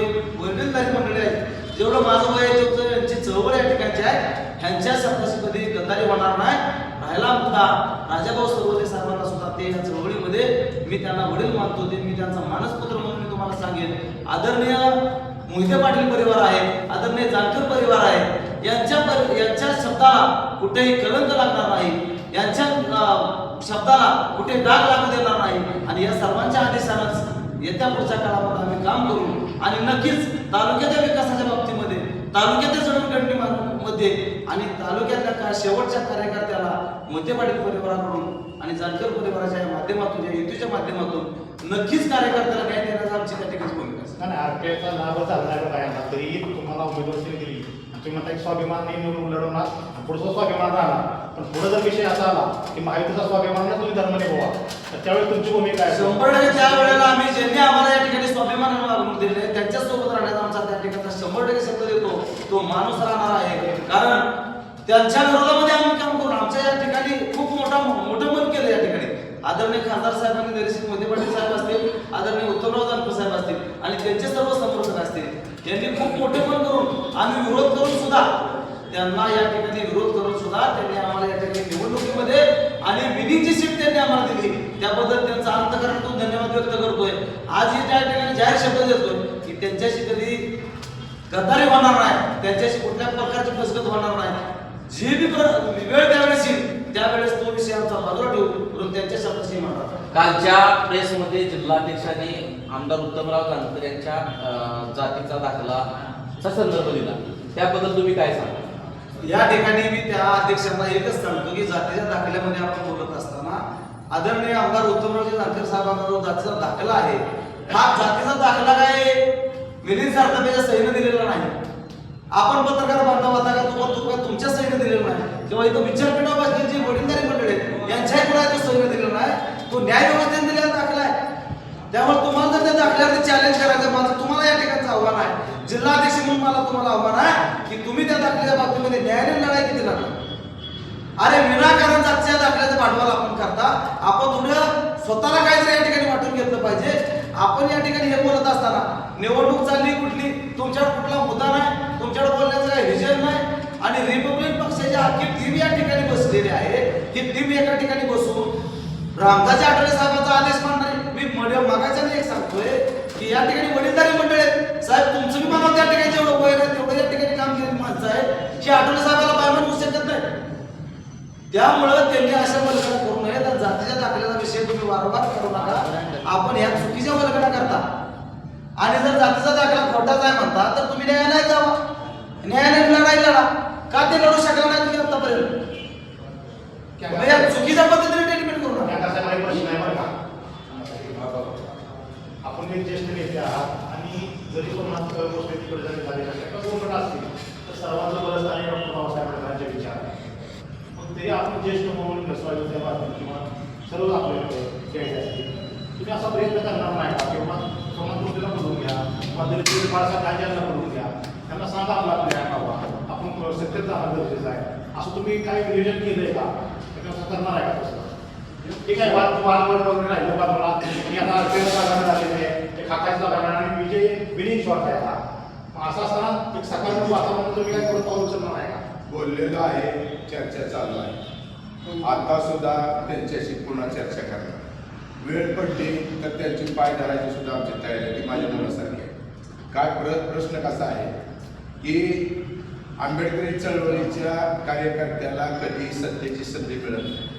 वडीलधारी मंडळी आहेत. जेवढं माझं वय आहे तेवढं यांची चळवळ या ठिकाणची आहे. ह्यांच्या शब्दाशी कधी गद्दारी होणार नाही. राहिला मुद्दा राजाभाऊ सरवदे साहेबांना सुद्धा ते या चळवळीमध्ये मी त्यांना वडील मानतो, ते मी त्यांचा मानसपुत्र म्हणून मी तुम्हाला सांगेन. आदरणीय मोहिते पाटील परिवार आहे, आदरणीय जानकर परिवार आहे, यांच्या शब्दाला कुठेही कलंक लागणार नाही, यांच्या शब्दाला कुठे डाग लागू देणार नाही आणि या सर्वांच्या आदेशानंच येत्या पुढच्या काळामध्ये आम्ही काम करू आणि नक्कीच तालुक्याच्या विकासाच्या बाबतीमध्ये, तालुक्याच्या जडणघडणीमध्ये आणि तालुक्यातल्या शेवटच्या कार्यकर्त्याला मोहिते पाटील परिवाराकडून आणि जानकर परिवाराच्या माध्यमातून, या युतीच्या माध्यमातून नक्कीच कार्यकर्त्याला न्याय देण्याचा आमची त्या ठिकाणी भूमिका असते. नाही RPIचा लाभ चालणार काय ना तरी तुम्हाला उमेदवारी दिली तुम्ही म्हणता स्वाभिमान निवडून लढवणार पुढचा स्वाभिमान राहणार पण पुढे जर विषय असा आला की महायुतीचा स्वाभिमान तुम्ही धर्म निभवा, तर त्यावेळी तुमची भूमिका काय असेल? 100% त्या वेळेला आम्ही ज्यांनी आम्हाला या ठिकाणी स्वाभिमानाने वागणूक दिली त्यांच्यासोबत राहण्याचा आमचा त्या ठिकाणी 100% शब्द देतो, तो माणूस राहणार आहे. कारण त्यांच्या विरोधामध्ये आम्ही काम करून आमच्या या ठिकाणी खूप मोठं मन केलं. या ठिकाणी आदरणीय खासदार साहेबांनी नरेश मोदी पाटील साहेब असतील, आदरणीय उत्तमराव जानकर साहेब असतील आणि त्यांचे सर्व समर्थक असतील, यांनी खूप मोठे मन करून आम्ही विरोध करून सुद्धा त्यांना या ठिकाणी विरोध करून सुद्धा त्यांनी आम्हाला या ठिकाणी निवडणुकीमध्ये आणि विनिंगची सीट त्यांनी आम्हाला दिली. त्याबद्दल त्यांचा अंतःकरणातून धन्यवाद व्यक्त करतोय. आज त्या ठिकाणी जाहीर शब्द देतोय की त्यांच्याशी कधी गद्दारी होणार नाही, त्यांच्याशी कुठल्या प्रकारची फसगत होणार नाही. जी बी वेळ त्यावेळेस येईल त्यावेळेस तो विषय आमचा बाजूला ठेवू म्हणून त्यांच्या शब्दाशी म्हणतात. कालच्या प्रेसमध्ये जिल्हाध्यक्षांनी आमदार उत्तमराव जानकर यांच्या जातीचा दाखलाचा संदर्भ दिला, त्याबद्दल तुम्ही काय सांगा? या ठिकाणी मी त्या अध्यक्षांना एकच सांगतो की जातीच्या दाखल्यामध्ये आपण बोलत असताना आदरणीय आमदार उत्तमरावजी जानकर साहेबांना जो जातीचा दाखला आहे, हा जातीचा दाखला काय मिलिंद सार्थापेच्या सहीने दिलेला नाही. आपण पत्रकार बांधव होता का तुम्हाला तुमच्या सहीने दिलेला नाही, किंवा इथं विचारपीठावर बसलेली जी वडीलधारी मंडळी आहेत यांच्याही कुणाच्या सहीने दिलेला नाही, तो न्याय व्यवस्थेने दिलेला दाखला आहे. त्यामुळे तुम्हाला जर त्या दाखल्यावरती चॅलेंज करायचं, माझं तुम्हाला या ठिकाणचं आव्हान आहे, जिल्हाध्यक्ष म्हणून मला तुम्हाला आव्हान आहे की तुम्ही त्या दाखल्याच्या बाबतीमध्ये न्यायालयीन लढाई किती लढला. अरे विनाकारण जातीच्या दाखल्याचा भांडवल आपण करता, आपण थोडं स्वतःला काहीतरी या ठिकाणी वाटून घेतलं पाहिजे. आपण या ठिकाणी हे बोलत असताना निवडणूक चालली कुठली, तुमच्याकडे कुठला मुद्दा नाही, तुमच्याकडे बोलण्याचं काही विजन नाही आणि रिपब्लिक पक्षाची अख्खी टीम या ठिकाणी बसलेली आहे. ही टीम एका ठिकाणी बसून रामदास आठवले साहेबांचा आदेश मानणार. मी मागायचं नाही एक सांगतोय की या ठिकाणी वडीलधारी मंडळ आहेत साहेब, तुमचं मी मानव त्या ठिकाणी जेवढं वय आहे तेवढं या ठिकाणी काम केलेली माणसं आहे की आठवले साहेबाला पायमान होऊ शकत नाही. त्यामुळं त्यांनी अशा वल्गना करू नये. तर जातीच्या दाखल्याचा विषय तुम्ही वारंवार करू नका. आपण ह्या चुकीच्या वल्गना करता आणि जर जातीचा दाखला खोटाच आहे म्हणता तर तुम्ही न्यायालयात जावा, न्यायालयात लढाई लढा. का ते लढू शकला नाही तुम्ही आतापर्यंत? या चुकीच्या पद्धतीने ट्रीटमेंट करू नका. प्रश्न आहे बरं का, आपण एक ज्येष्ठ नेते आहात आणि जरी सोमनाथ भोसले तिकडे जरी झाले दोन गट असतील तर सर्वांचं बरंच आणि डॉक्टर बाबासाहेब आंबेडकरांचे विचार. मग तरी आपण ज्येष्ठ म्हणून नसवायचं किंवा सर्व आपले खेळले असतील, तुम्ही असा प्रयत्न करणार नाही का किंवा सोमनाथ भोसलेला बोलून घ्या किंवा दलित बाळासाहेब गांधींना बोलून घ्या, त्यांना सांगा आपला बाबा आपण सत्तेत जाणं गरजेचं आहे, असं तुम्ही काय नियोजन केलंय का? असं करणार आहे का तसं? ठीक आहे, वादवड वगैरे राहिलं बाजूला, मी आता अर्धेवर जागा झालेले आहे, ते खात्यातला जाणार आणि विजय विनिंग शॉट आहे हा. असं असताना एक सकारात्मक वातावरण तुम्ही काय करून पाऊल उचलणार आहे का? बोललेलं आहे, चर्चा चालू आहे. आता सुद्धा त्यांच्याशी पुन्हा चर्चा करणार. वेळ पडली तर त्यांची पाय धरायची सुद्धा आमची तयारी आहे, ती माझ्या मनासारखी आहे. काय प्रश्न कसा आहे की आंबेडकरी चळवळीच्या कार्यकर्त्याला कधी सत्तेची संधी मिळत नाही.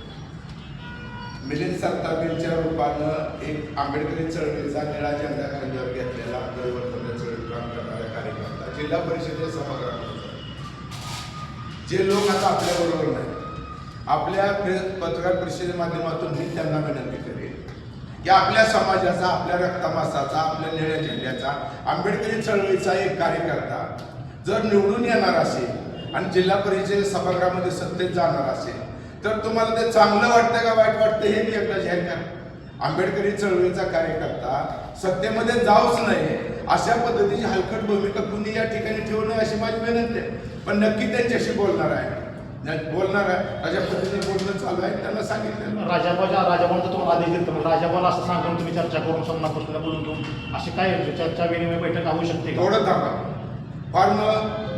मिलिंद सार्थापेच्या रूपानं एक आंबेडकरी चळवळीचा निळा झेंडा खांद्यावर घेतलेला परिवर्तन चळवळीत काम करणारा कार्यकर्ता जिल्हा परिषदेच्या सभागृहात जे लोक आता आपल्याबरोबर नाही, आपल्या पत्रकार परिषदेच्या माध्यमातून मी त्यांना विनंती करेन की आपल्या समाजाचा, आपल्या रक्तमासाचा, आपल्या निळ्या झेंड्याचा, आंबेडकरी चळवळीचा एक कार्यकर्ता जर निवडून येणार असेल आणि जिल्हा परिषदेच्या सभागृहामध्ये सत्तेत जाणार असेल तर तुम्हाला ते चांगलं वाटतं का वाईट वाटतं हे मी एकदा जाहीर करा. आंबेडकरी चळवळीचा कार्यकर्ता सत्तेमध्ये जाऊच नाही अशा पद्धतीची हलकट भूमिका कुणी या ठिकाणी ठेवू नये अशी माझी विनंती आहे. पण नक्की त्यांच्याशी बोलणार आहे अशा पद्धतीने बोलणं चालू आहे. त्यांना सांगितलं राजाभाऊ तर तुम्हाला आदेश दिला, तर राजाभाऊला असं सांगून तुम्ही चर्चा करून सोमनाथ भोसलेला बोलून घेऊन अशी काय चर्चा विनिमय बैठक होऊ शकते? थोडं थांबा, फॉर्म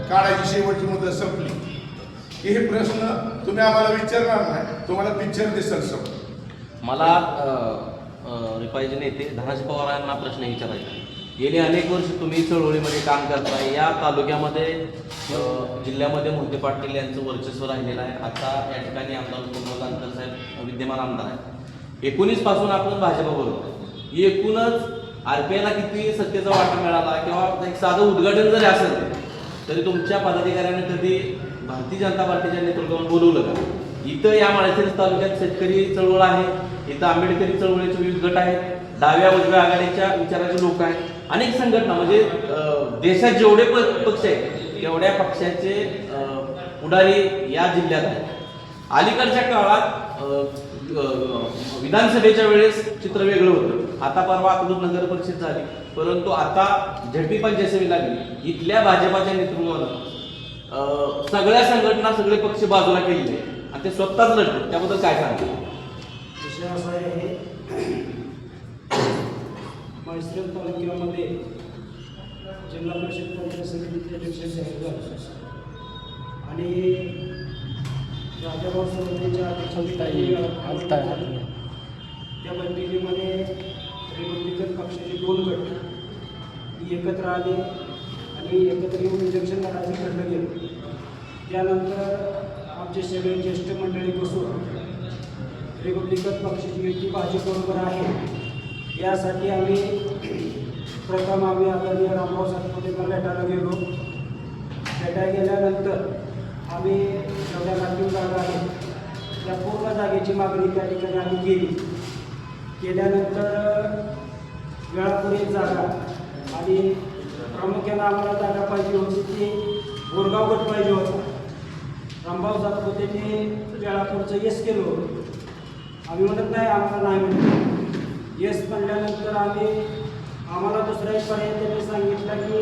काढायची शेवटची मुदत संपली की हे प्रश्न तुम्ही आम्हाला विचारणार नाही, तुम्हाला पिक्चर दिसेल समोर. मला रिपाईचे नेते धनाजी पवार यांना प्रश्न विचारायचा. गेली अनेक वर्ष तुम्ही चळवळीमध्ये काम करताय. या तालुक्यामध्ये जिल्ह्यामध्ये मोहिते पाटील यांचं वर्चस्व राहिलेलं आहे. आता या ठिकाणी आमदार उत्तमराव जानकर साहेब विद्यमान आमदार आहेत. 19 पासून आपण भाजपबरोबर. एकूणच RPIला किती सत्तेचा वाटा मिळाला किंवा एक साधं उद्घाटन जरी असेल तरी तुमच्या पदाधिकाऱ्यांनी कधी भारतीय जनता पार्टीच्या नेतृत्वावर बोलवलं का? इथं या माळशिरस तालुक्यात शेतकरी चळवळ आहे, इथं आंबेडकरी चळवळीचे विविध गट आहेत, डाव्या उजव्या आघाडीच्या विचाराचे लोक आहेत, अनेक संघटना, म्हणजे देशात जेवढे पक्ष आहेत तेवढ्या पक्षाचे पुढारी या जिल्ह्यात आहेत. अलीकडच्या काळात विधानसभेच्या वेळेस चित्र वेगळं होतं. आता परवा अकलूज नगर परिषद झाली, परंतु आता झडपी पंचायत समिती लागली. इथल्या भाजपाच्या नेतृत्वानं सगळ्या संघटना सगळे पक्ष बाजूला केलेले आणि ते स्वतःच लढले. त्याबद्दल काय सांगतो? विषय असा आहे, म्हैसरत तालुक्यामध्ये जिल्हा परिषद पंचायत समितीचे इलेक्शन जाहीर झालं आणि राजाभाऊ समितीच्या अध्यक्षतेखाली त्या बैठकीमध्ये रिपब्लिकन पक्षाचे 2 गट एकत्र आले आणि एकत्र येऊन इलेक्शन लढायचं ठरलं गेलं. त्यानंतर आमचे सगळे ज्येष्ठ मंडळी बसून रिपब्लिकन पक्षाची युती भाजपबरोबर आहे यासाठी आम्ही आदरणीय रामभाऊ सातपुतेंना भेटायला गेलो. भेटायला गेल्यानंतर आम्ही जेवढ्या राखीव जागा आहेत त्या पूर्ण जागेची मागणी त्या ठिकाणी आम्ही केल्यानंतर वेळापूर्वी जागा आणि प्रामुख्यानं आम्हाला जागा पाहिजे होती ती बोरगाव गट पाहिजे होता. रामभाऊ सातपुतेंनी वेळापूरचं येस केलं होतं. आम्ही म्हणत नाही आम्हाला नाही म्हणतो. येस म्हणल्यानंतर आम्हाला दुसरा एक पर्याय त्यांनी सांगितलं की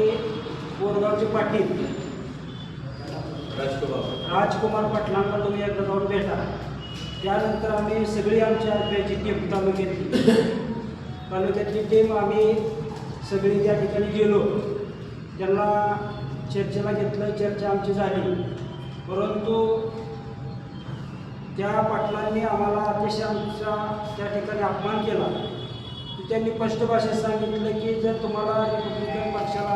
बोरगावचे पाटील राजकुमार पाटलांना तुम्ही एकदा जाऊन भेटा. त्यानंतर आम्ही सगळी आमच्या RPIची टीम तालुक्यातली टीम आम्ही सगळी त्या ठिकाणी गेलो. त्यांना चर्चेला घेतलं. चर्चा आमची झाली, परंतु त्या पाटलांनी आम्हाला अतिशय आमचा त्या ठिकाणी अपमान केला. त्यांनी स्पष्ट भाषेत सांगितलं की जर तुम्हाला रिपब्लिकन पक्षाला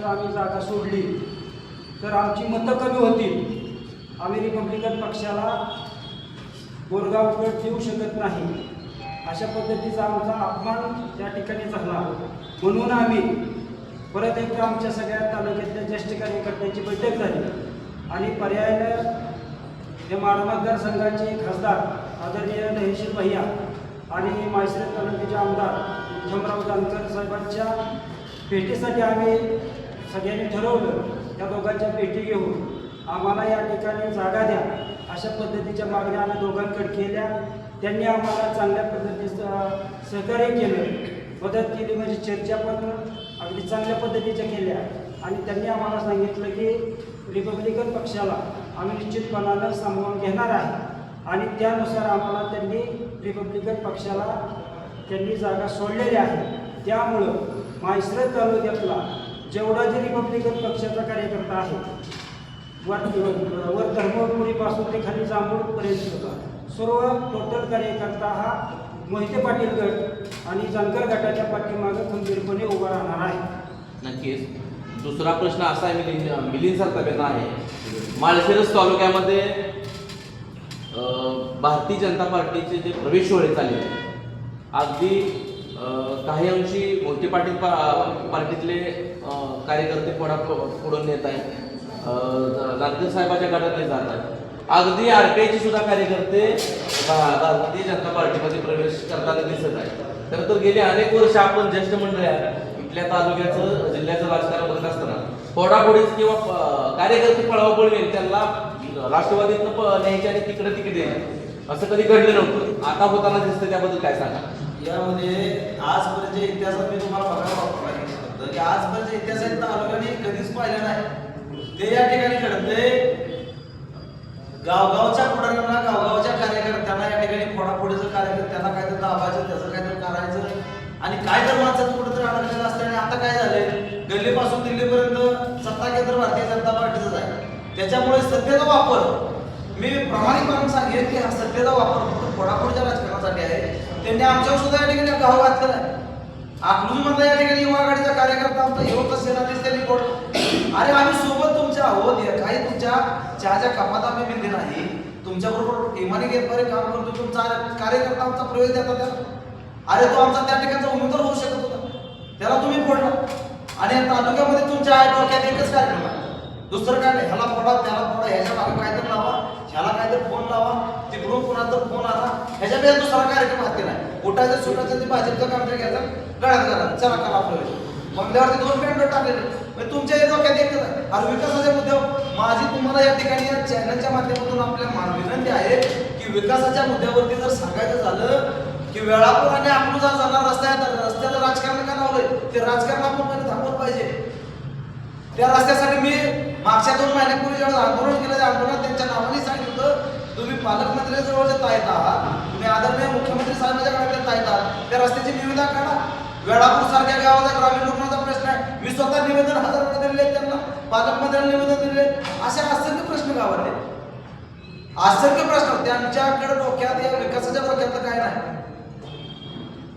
आम्ही जागा सोडली तर आमची मतं कमी होतील. आम्ही रिपब्लिकन पक्षाला बोरगाव गट देऊ शकत नाही. अशा पद्धतीचा आमचा अपमान त्या ठिकाणी झाला. म्हणून आम्ही परत एकदा आमच्या सगळ्या तालुक्यातल्या ज्येष्ठ कार्यकर्त्यांची बैठक झाली आणि पर्यायानं हे माढा मतदारसंघाचे खासदार आदरणीय दहिशीर भैया आणि म्हैसरत तालुक्याचे आमदार जमराव जानकर साहेबांच्या भेटीसाठी आम्ही सगळ्यांनी ठरवलं. त्या दोघांच्या भेटी घेऊन आम्हाला या ठिकाणी जागा द्या अशा पद्धतीच्या मागण्या आम्ही दोघांकडे केल्या. त्यांनी आम्हाला चांगल्या पद्धतीचं सहकार्य केलं, मदत केली. म्हणजे चर्चा पण अगदी चांगल्या पद्धतीच्या केल्या आणि त्यांनी आम्हाला सांगितलं की रिपब्लिकन पक्षाला आम्ही निश्चितपणानं सामावून घेणार आहे आणि त्यानुसार आम्हाला त्यांनी रिपब्लिकन पक्षाला जागा सोडलेल्या आहे. त्यामुळं म्हैसरत तालुक्यातला जेवढा जे रिपब्लिकन पक्षाचा कार्यकर्ता आहे वर धर्मपुरीपासून ते खाली जांभूळपर्यंत होता सर्व टोटल कार्यकर्ता हा मोहिते पाटील गट आणि जानकर गटाच्या पाठीमागं खंबीरपणे उभा राहणार आहे. नक्कीच. दुसरा प्रश्न असा आहे, मिलिंद साहेबांना आहे. माळशिरस तालुक्यामध्ये भारतीय जनता पार्टीचे जे प्रवेश सोहळे चालले अगदी काही अंशी मोहिते पाटील पार्टीतले कार्यकर्ते पुढून नेत आहेत. जानकर साहेबाच्या गटातले जात आहेत. अगदी RPIचे सुद्धा कार्यकर्ते भारतीय जनता पार्टीमध्ये प्रवेश करताना दिसत आहेत. खरं तर गेली अनेक वर्ष आपण ज्येष्ठ मंडळी आहेत इथल्या तालुक्याचं जिल्ह्याचं राजकारण बघत असताना फोडाफोडीच किंवा कार्यकर्ते पळावपळी त्यांना राष्ट्रवादीतनं न्यायचे आणि तिकडे तिकीट द्यायचे असं कधी घडलं नव्हतं. आता होताना दिसतं, त्याबद्दल काय सांगा? यामध्ये आजपर्यंत इतिहासात मी तुम्हाला बघायला वापरला की आजपर्यंत इतिहासात तालुक्याने कधीच पाहिलं नाही. ते या ठिकाणी घडतंय गावगावच्या पुढाऱ्यांना गावगावच्या कार्यकर्त्यांना या ठिकाणी फोडाफोडीचं कार्यकर्ते त्यांना काय तर दाबायचं त्याचं काय तर करायचं आणि काय तर माणसाचं कुठंतरी अडकलेलं असतं. आणि आता काय झालंय दिल्लीपासून दिल्लीपर्यंत सत्ता केंद्र भारतीय जनता पार्टीचंच आहे. त्याच्यामुळे सत्तेचा वापर मी प्रामाणिकपणे सांगेन की हा सत्तेचा वापर फक्त फोडाफोडीच्या राजकारणासाठी आहे. त्यांनी आमच्यावर सुद्धा या ठिकाणी गाव घातलेला आहे. अकलूज मधला या ठिकाणी युवा आघाडीचा कार्यकर्ता आमचा युवक सेनानीच त्यांनी बोल अरे आम्ही सोबत तुमच्या आहोत. काही तुमच्या चहाच्या कपात आम्ही बिंदी नाही. तुमच्याबरोबर इमानी घेतणारे काम करतो. तुमचा कार्यकर्ता आमचा प्रवेश देतात त्याला. अरे तो आमचा त्या ठिकाणचा उमेदवार होऊ शकत होता, त्याला तुम्ही फोडला. आणि या तालुक्यामध्ये तुमच्या डोक्यात एकच कार्यक्रम आहे, दुसरं काय नाही. ह्याला फोडा त्याला फोडा, ह्याच्या मागे काहीतरी लावा, ह्याला काहीतरी फोन लावा, तिकडून कोणाचा फोन आला, ह्याच्यापेक्षा दुसरा कार्यक्रम हाती नाही. उठायचं सुटायचं ते भाजपचं काम घ्यायचं गळ्यात घाला चला करा प्रवेश. बंगल्यावरती 2 पॅन्ट टाकलेले तुमच्या डोक्यात एकच आहे. अरे विकासाच्या मुद्द्यावर माझी तुम्हाला या ठिकाणी या चॅनलच्या माध्यमातून आपल्या विनंती आहे की विकासाच्या मुद्द्यावरती जर सांगायचं झालं की वेळापूर आणि अकलूजा जाणार रस्ता आहे, तर रस्त्याचं राजकारण का लावलंय ते राजकारण आपण पहिले थांबवलं पाहिजे. त्या रस्त्यासाठी मी मागच्या 2 महिन्यापूर्वी जेव्हा आंदोलन केलं त्या आंदोलनात त्यांच्या नावाने सांगितलं तुम्ही पालकमंत्र्यांजवळचे ताईत आहात, तुम्ही आदरणीय मुख्यमंत्री साहेबांच्या गावातले ताईत आहात, त्या रस्त्याची निविदा काढा. वेळापूर सारख्या गावाचा ग्रामीण लोकांचा प्रश्न आहे, मी स्वतः निवेदन 1000 वेळा दिलेले आहेत त्यांना, पालकमंत्र्यांना निवेदन दिले. असे असंख्य प्रश्न गावातले, असंख्य प्रश्न त्यांच्याकडे डोक्यात या विकासाच्या डोक्यात काय नाही,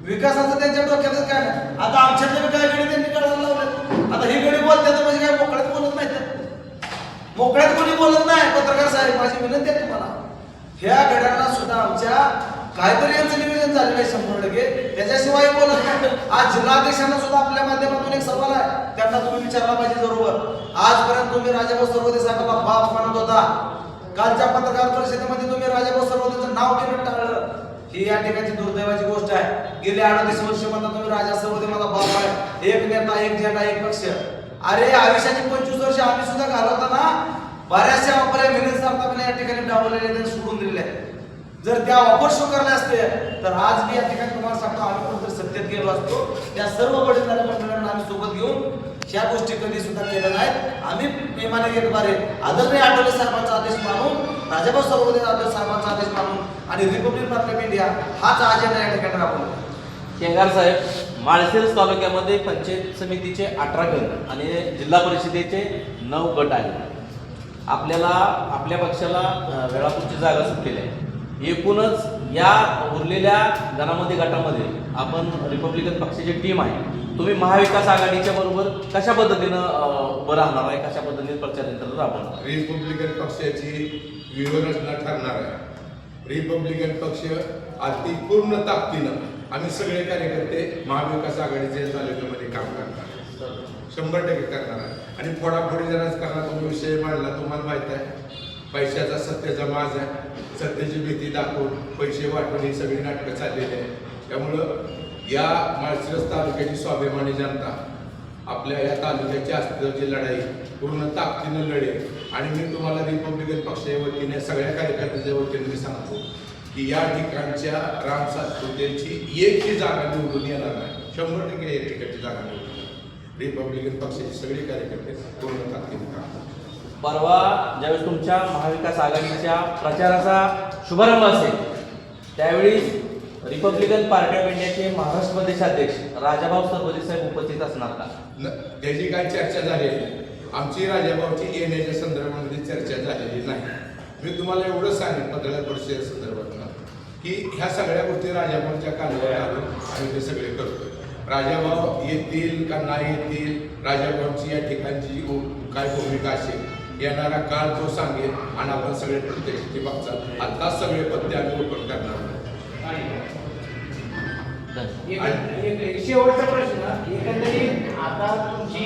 विकासाचं त्यांच्या डोक्यातच काय नाही. आता आमच्यातले काय गडी त्यांनी काढायला लावले. आता ही गडी बोलतात म्हणजे काय मोकळ्यात बोलत नाहीत, मोकळ्यात कोणी बोलत नाही. पत्रकार साहेब माझी विनंती आहे तुम्हाला, ह्या गड्यांना सुद्धा आमच्या काहीतरी यांचं नियोजन झालेलं आहे 100%, त्याच्याशिवाय बोलत नाही. आज जिल्हाध्यक्षांना सुद्धा आपल्या माध्यमातून एक सवाल आहे, त्यांना तुम्ही विचारला पाहिजे जरूर. आजपर्यंत तुम्ही राजाभाऊ सरवदे साहेबांना बाप मानत होता, कालच्या पत्रकार परिषदेमध्ये तुम्ही राजाभाऊ सरवदेचं नाव घेणं टाळलं, ही या ठिकाणची दुर्दैवाची गोष्ट आहे. गेले 38 वर्ष म्हणता तुम्ही राजा सरवदे माझा बाप आहे, एक नेता एक झेंडा एक पक्ष. अरे आयुष्याची 25 वर्ष आम्ही सुद्धा घालवताना बऱ्याचशा आपल्या मेहनत सरकारने या ठिकाणी डावलेले सोडून दिलेले आहेत. जर त्या ऑफर स्वीकारल्या असते तर आज मी या ठिकाणी तुम्हाला सांगतो आम्ही कुठेतरी सत्तेत गेलो असतो. त्या सर्व वडीलधाऱ्या मंडळांना आम्ही सोबत घेऊन ह्या गोष्टी कधी सुद्धा केल्या नाहीत. आम्ही प्रेमाने एक बारे आदरणीय आठवले साहेबांचा आदेश मानून, राजाभाऊ सरवदे साहेबांचा आदेश मानून आणि रिपब्लिक ऑफ इंडिया हाच अजेंडा या ठिकाणी राबवला. केंगार साहेब, माळशिरस तालुक्यामध्ये पंचायत समितीचे 18 गट आणि जिल्हा परिषदेचे 9 गट आहेत. आपल्याला आपल्या पक्षाला वेळापूरची जागा सुटलेली आहे. एकूणच या उरलेल्या गटामध्ये आपण रिपब्लिकन पक्षाची टीम आहे. तुम्ही महाविकास आघाडीच्या बरोबर कशा पद्धतीनं उभं राहणार आहे, कशा पद्धतीने प्रचार यंत्रणा राबवणार? रिपब्लिकन पक्षाची व्यूहरचना ठरणार आहे. रिपब्लिकन पक्ष अति पूर्ण ताकदीनं आम्ही सगळे कार्यकर्ते महाविकास आघाडीच्या तालुक्यामध्ये काम करणार, 100% करणार आहे. आणि फोडाफोडी जर राजकारणाचा विषय मांडला, तुम्हाला माहित आहे पैशाचा सत्तेचा माज आहे, सत्तेची भीती दाखवून पैसे वाटून ही सगळी नाटकं चाललेली आहे. त्यामुळं या माळशिरस तालुक्याची स्वाभिमानी जनता आपल्या या तालुक्याची अस्तित्वाची लढाई पूर्ण ताकदीनं लढेल. आणि मी तुम्हाला रिपब्लिकन पक्षाच्या वतीने सगळ्या कार्यकर्त्यांच्या वतीने मी सांगतो की या ठिकाणच्या राम सातपुतेची एकही जागा निवडून येणार नाही, 100% एक ठिकाणची जागा निवडून येणार. रिपब्लिकन पक्षाचे सगळे कार्यकर्ते पूर्ण ताकदीने काम करतात. परवा ज्यावेळेस तुमच्या महाविकास आघाडीच्या प्रचाराचा शुभारंभ असेल त्यावेळी रिपब्लिकन पार्टी ऑफ इंडियाचे महाराष्ट्र प्रदेशाध्यक्ष राजाभाऊ सरवदे साहेब उपस्थित असणार का? त्याची काय चर्चा झालेली नाही. आमची राजाभाऊची येण्याच्या संदर्भामध्ये चर्चा झालेली नाही. मी तुम्हाला एवढं सांगेन पत्रकार परिषदे संदर्भात की ह्या सगळ्या गोष्टी राजाभाऊच्या कानावर घालून आम्ही ते सगळे करतोय. राजाभाऊ येतील का नाही येतील, राजाभाऊची या ठिकाणची काय भूमिका असेल येणारा काळ तो सांगेल आणि आपण सगळे प्रत्यक्षाची बघतात. आता सगळे पत्ते आम्ही ओपन करणार. शेवटचा प्रश्न, एकंदरीत आता तुमची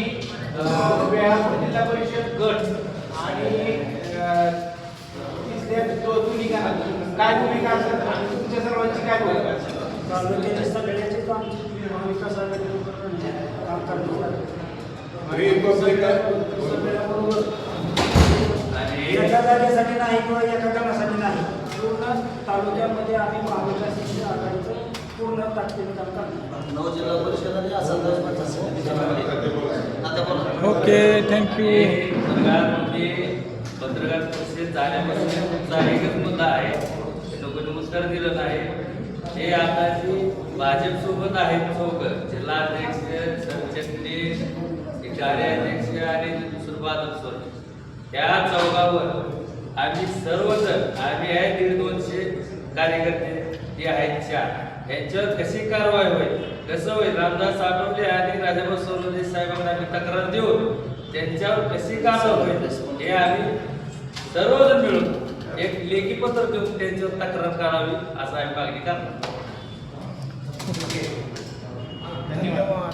वेळापूर जिल्हा परिषद गट आणि तिसऱ्या काय भूमिका असतात आणि तुमच्या सर्वांची काय भूमिका असतात? तालुक्याचे सगळ्याचे काम महाविकास आघाडीबरोबर काम करण्यासाठी एका जागेसाठी नाही किंवा एका कामासाठी नाही, पूर्ण तालुक्यामध्ये आम्ही महाविकास आघाडीचं पूर्ण ताकदीने काम करणार. 9 जिल्हा परिषद आणि असंतोष ओके, थँक्यू. पत्रकार परिषद झाल्यापासून तुमचा एकच मुद्दा आहे, लोक नमस्कार दिलं आहे. हे आता जी भाजप सोबत आहेत चौघ, जिल्हाध्यक्ष, सरचिटणीस, कार्याध्यक्ष आणि दुसरं बादल, त्या चौघावर आम्ही सर्वजण आम्ही आहे 150-200 कार्यकर्ते जे आहेत 4, यांच्यावर कशी कारवाई होईल, कसं होईल, रामदास आठवले आणि राजाभाऊ सरवदे साहेबांना आम्ही तक्रार देऊन त्यांच्यावर कशी कारवाई होईल हे आम्ही सर्वजण मिळून एक लेखी पत्र देऊन त्यांच्यावर तक्रार करावी असं आम्ही मागणी करणार. धन्यवाद.